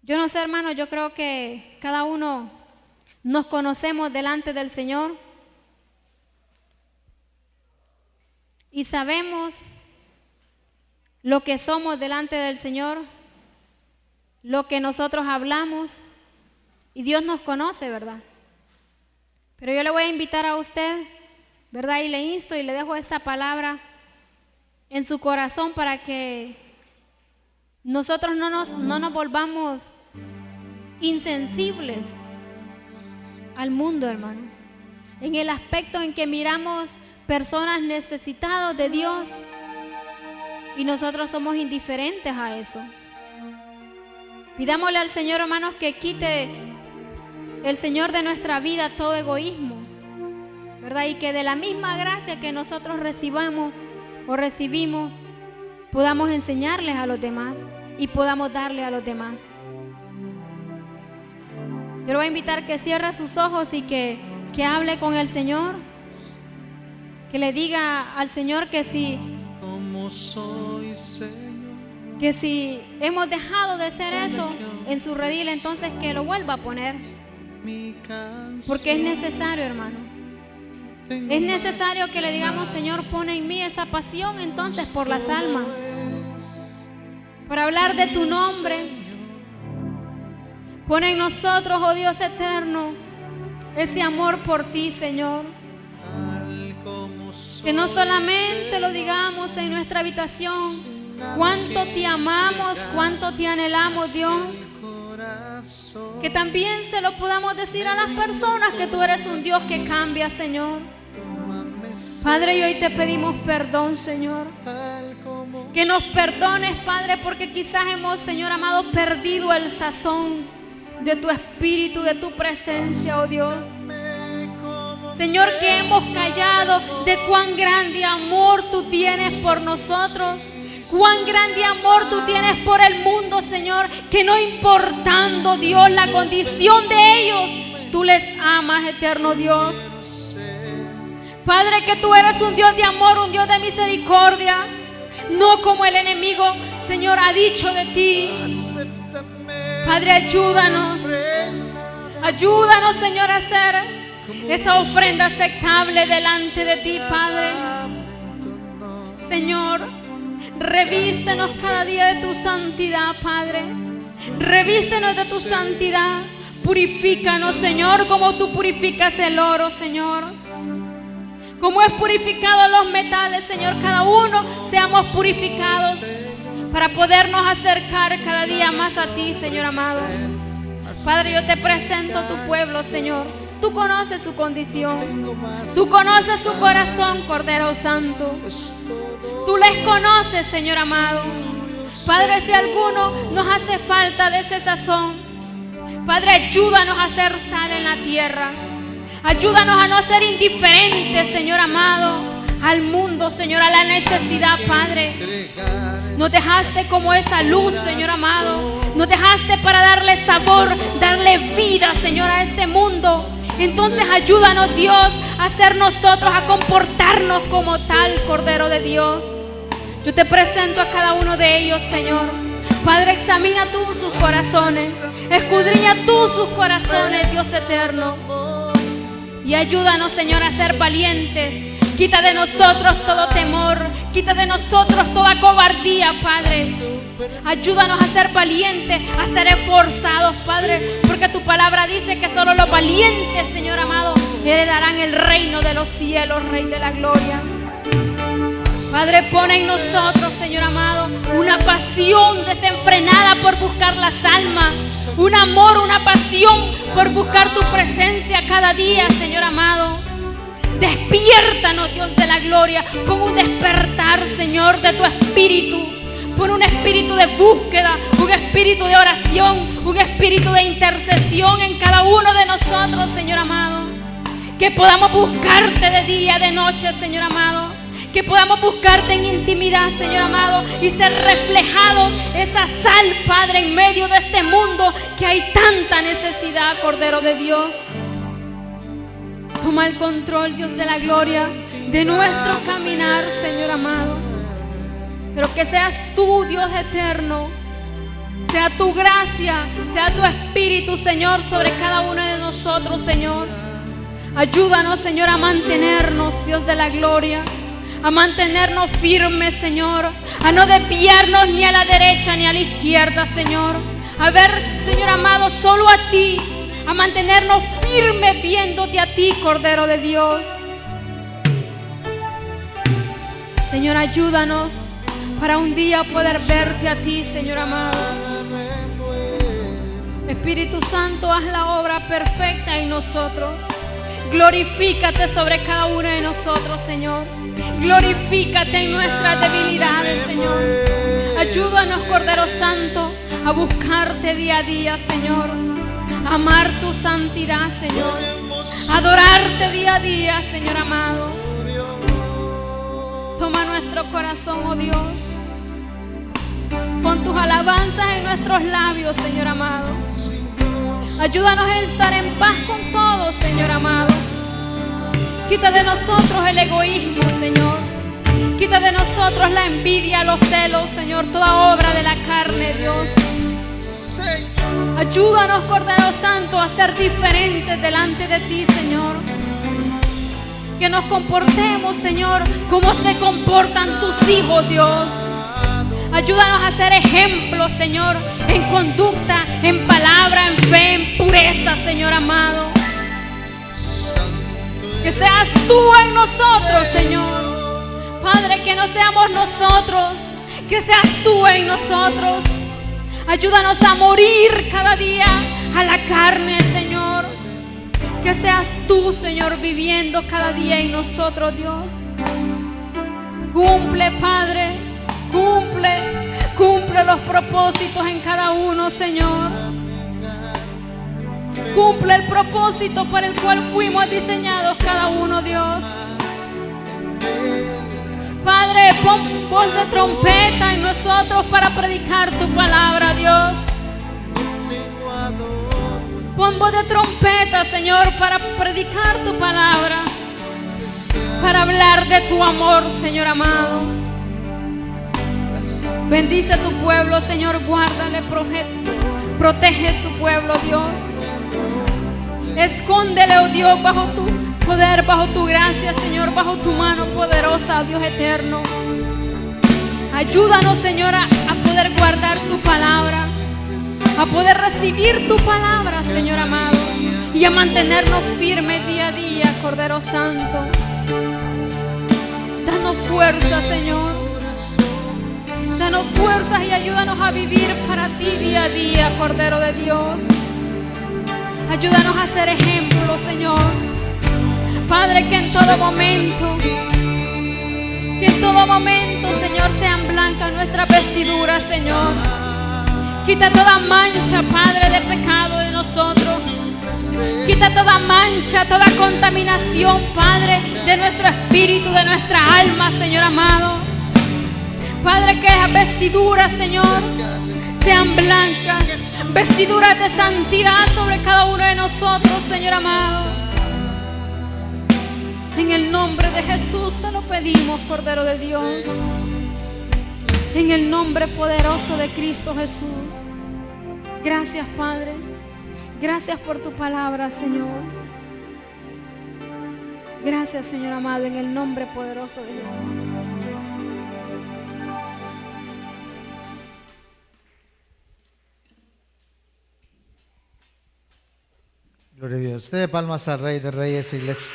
Yo no sé, hermano, yo creo que cada uno nos conocemos delante del Señor y sabemos lo que somos delante del Señor, lo que nosotros hablamos, y Dios nos conoce, ¿verdad? Pero yo le voy a invitar a usted, ¿verdad? Y le insto y le dejo esta palabra en su corazón para que nosotros no nos volvamos insensibles al mundo, hermano. En el aspecto en que miramos personas necesitadas de Dios y nosotros somos indiferentes a eso. Pidámosle al Señor, hermanos, que quite el Señor de nuestra vida todo egoísmo, ¿verdad? Y que de la misma gracia que nosotros recibimos, podamos enseñarles a los demás y podamos darle a los demás. Yo le voy a invitar que cierre sus ojos y que hable con el Señor, que le diga al Señor que si hemos dejado de ser eso en su redil, entonces que lo vuelva a poner, porque es necesario, hermano. Es necesario que le digamos: Señor, pon en mí esa pasión entonces por las almas, para hablar de tu nombre. Pon en nosotros, oh Dios eterno, ese amor por ti, Señor. Que no solamente lo digamos en nuestra habitación, cuánto te amamos, cuánto te anhelamos, Dios. Que también se lo podamos decir a las personas que tú eres un Dios que cambia, Señor. Padre, y hoy te pedimos perdón, Señor. Que nos perdones, Padre, porque quizás hemos, Señor amado, perdido el sazón de tu espíritu, de tu presencia, oh Dios. Señor, que hemos callado de cuán grande amor tú tienes por nosotros. Cuán grande amor tú tienes por el mundo, Señor, que no importando, Dios, la condición de ellos, tú les amas, eterno Dios. Padre, que tú eres un Dios de amor, un Dios de misericordia, no como el enemigo, Señor, ha dicho de ti. Padre, ayúdanos, Señor, a hacer esa ofrenda aceptable delante de ti, Padre. Señor, revístenos cada día de tu santidad, Padre. Revístenos de tu santidad. Purifícanos, Señor, como tú purificas el oro, Señor. Como es purificado los metales, Señor, cada uno seamos purificados para podernos acercar cada día más a ti, Señor amado. Padre, yo te presento a tu pueblo, Señor. Tú conoces su condición, tú conoces su corazón, Cordero Santo. Tú les conoces, Señor amado. Padre, si alguno nos hace falta de ese sazón, Padre, ayúdanos a ser sal en la tierra. Ayúdanos a no ser indiferentes, Señor amado, al mundo, Señor, a la necesidad, Padre. Nos dejaste como esa luz, Señor amado. Nos dejaste para darle sabor, darle vida, Señor, a este mundo. Entonces ayúdanos, Dios, a ser nosotros, a comportarnos como tal, Cordero de Dios. Yo te presento a cada uno de ellos, Señor. Padre, examina tú sus corazones. Escudriña tú sus corazones, Dios eterno. Y ayúdanos, Señor, a ser valientes. Quita de nosotros todo temor. Quita de nosotros toda cobardía, Padre. Ayúdanos a ser valientes, a ser esforzados, Padre. Porque tu palabra dice que solo los valientes, Señor amado, heredarán el reino de los cielos, Rey de la gloria. Padre, pon en nosotros, Señor amado, una pasión desenfrenada por buscar las almas. Un amor, una pasión por buscar tu presencia cada día, Señor amado. Despiértanos, Dios de la gloria. Pon un despertar, Señor, de tu espíritu. Pon un espíritu de búsqueda, un espíritu de oración, un espíritu de intercesión en cada uno de nosotros, Señor amado. Que podamos buscarte de día, de noche, Señor amado. Que podamos buscarte en intimidad, Señor amado, y ser reflejados esa sal, Padre, en medio de este mundo que hay tanta necesidad, Cordero de Dios. Toma el control, Dios de la gloria, de nuestro caminar, Señor amado. Pero que seas tú, Dios eterno, sea tu gracia, sea tu espíritu, Señor, sobre cada uno de nosotros, Señor. Ayúdanos, Señor, a mantenernos, Dios de la gloria, a mantenernos firmes, Señor, a no desviarnos ni a la derecha ni a la izquierda, Señor. A ver, Señor amado, solo a ti, a mantenernos firmes viéndote a ti, Cordero de Dios. Señor, ayúdanos para un día poder verte a ti, Señor amado. Espíritu Santo, haz la obra perfecta en nosotros. Glorifícate sobre cada uno de nosotros, Señor. Glorifícate en nuestras debilidades, Señor. Ayúdanos, Cordero Santo, a buscarte día a día, Señor. Amar tu santidad, Señor. Adorarte día a día, Señor amado. Toma nuestro corazón, oh Dios. Pon tus alabanzas en nuestros labios, Señor amado. Ayúdanos a estar en paz con todos, Señor amado. Quita de nosotros el egoísmo, Señor. Quita de nosotros la envidia, los celos, Señor. Toda obra de la carne, Dios. Ayúdanos, Cordero Santo, a ser diferentes delante de ti, Señor. Que nos comportemos, Señor, como se comportan tus hijos, Dios. Ayúdanos a ser ejemplos, Señor, en conducta, en palabra, en fe, en pureza, Señor amado. Que seas tú en nosotros, Señor. Padre, que no seamos nosotros, que seas tú en nosotros. Ayúdanos a morir cada día a la carne, Señor. Que seas tú, Señor, viviendo cada día en nosotros, Dios. Cumple, Padre. Cumple los propósitos en cada uno, Señor. Cumple el propósito para el cual fuimos diseñados cada uno, Dios. Padre, pon voz de trompeta en nosotros para predicar tu palabra, Dios. Pon voz de trompeta, Señor, para predicar tu palabra, para hablar de tu amor, Señor amado. Bendice a tu pueblo, Señor, guárdale, protege a tu pueblo, Dios. Escóndele, oh Dios, bajo tu poder, bajo tu gracia, Señor, bajo tu mano poderosa, oh Dios eterno. Ayúdanos, Señor, a poder guardar tu palabra, a poder recibir tu palabra, Señor amado, y a mantenernos firmes día a día, Cordero Santo. Danos fuerza, Señor. Danos fuerzas y ayúdanos a vivir para ti día a día, Cordero de Dios. Ayúdanos a ser ejemplo, Señor. Padre, que en todo momento, Señor, sean blancas nuestras vestiduras, Señor. Quita toda mancha, Padre, de pecado de nosotros. Quita toda mancha, toda contaminación, Padre, de nuestro espíritu, de nuestra alma, Señor amado. Padre, que las vestiduras, Señor, sean blancas, vestiduras de santidad sobre cada uno de nosotros, Señor amado. En el nombre de Jesús te lo pedimos, Cordero de Dios. En el nombre poderoso de Cristo Jesús. Gracias, Padre. Gracias por tu palabra, Señor. Gracias, Señor amado, en el nombre poderoso de Jesús. Gloria a Dios. Usted de palmas al Rey de Reyes, iglesia.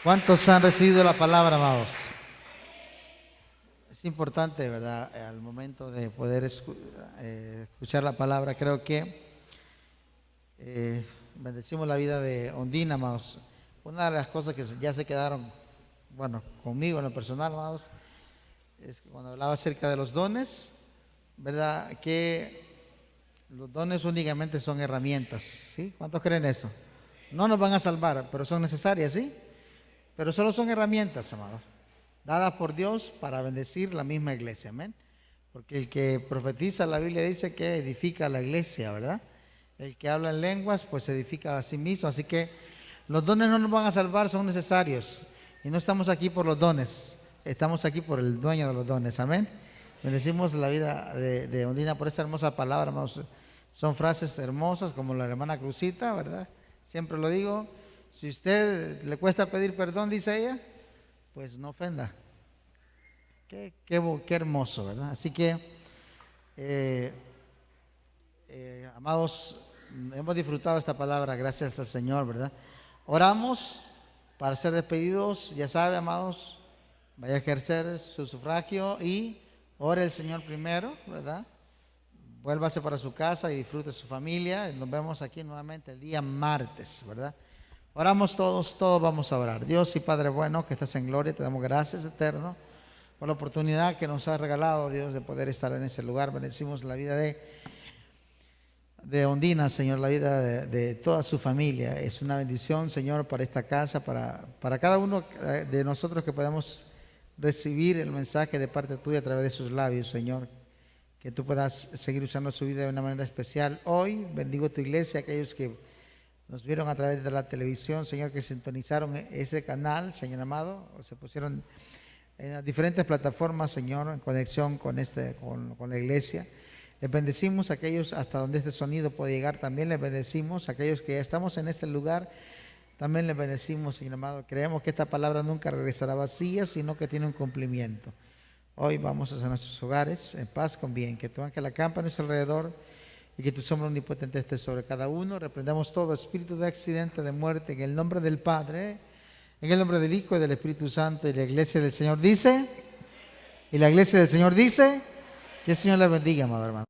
¿Cuántos han recibido la palabra, amados? Es importante, ¿verdad? Al momento de poder escuchar la palabra, creo que bendecimos la vida de Ondina, amados. Una de las cosas que ya se quedaron, bueno, conmigo en lo personal, amados, es que cuando hablaba acerca de los dones, ¿verdad? Que los dones únicamente son herramientas, ¿sí? ¿Cuántos creen eso? No nos van a salvar, pero son necesarias, ¿sí? Pero solo son herramientas, amados, dadas por Dios para bendecir la misma iglesia, amén. Porque el que profetiza, la Biblia dice que edifica a la iglesia, ¿verdad? El que habla en lenguas, pues edifica a sí mismo. Así que los dones no nos van a salvar, son necesarios. Y no estamos aquí por los dones, estamos aquí por el dueño de los dones, amén. Bendecimos la vida de Ondina por esa hermosa palabra, hermanos. Son frases hermosas como la hermana Cruzita, ¿verdad? Siempre lo digo, si usted le cuesta pedir perdón, dice ella, pues no ofenda. Qué hermoso, ¿verdad? Así que, amados, hemos disfrutado esta palabra, gracias al Señor, ¿verdad? Oramos para ser despedidos, ya sabe, amados, vaya a ejercer su sufragio y ore el Señor primero, ¿verdad? Vuélvase para su casa y disfrute su familia. Nos vemos aquí nuevamente el día martes, ¿verdad? Oramos todos vamos a orar. Dios y Padre bueno, que estás en gloria, te damos gracias, eterno, por la oportunidad que nos has regalado, Dios, de poder estar en ese lugar. Bendecimos la vida de Ondina, Señor, la vida de toda su familia. Es una bendición, Señor, para esta casa, para cada uno de nosotros que podamos recibir el mensaje de parte tuya a través de sus labios, Señor. Que tú puedas seguir usando su vida de una manera especial. Hoy bendigo tu iglesia, aquellos que nos vieron a través de la televisión, Señor, que sintonizaron ese canal, Señor amado, o se pusieron en las diferentes plataformas, Señor, en conexión con la iglesia. Les bendecimos a aquellos hasta donde este sonido puede llegar. También les bendecimos a aquellos que ya estamos en este lugar. También les bendecimos, Señor amado. Creemos que esta palabra nunca regresará vacía, sino que tiene un cumplimiento. Hoy vamos hacia nuestros hogares en paz, con bien. Que tu ángel acampa a nuestro alrededor y que tu sombra omnipotente esté sobre cada uno. Reprendamos todo espíritu de accidente, de muerte, en el nombre del Padre, en el nombre del Hijo y del Espíritu Santo. Y la iglesia del Señor dice, que el Señor les bendiga, amado hermano.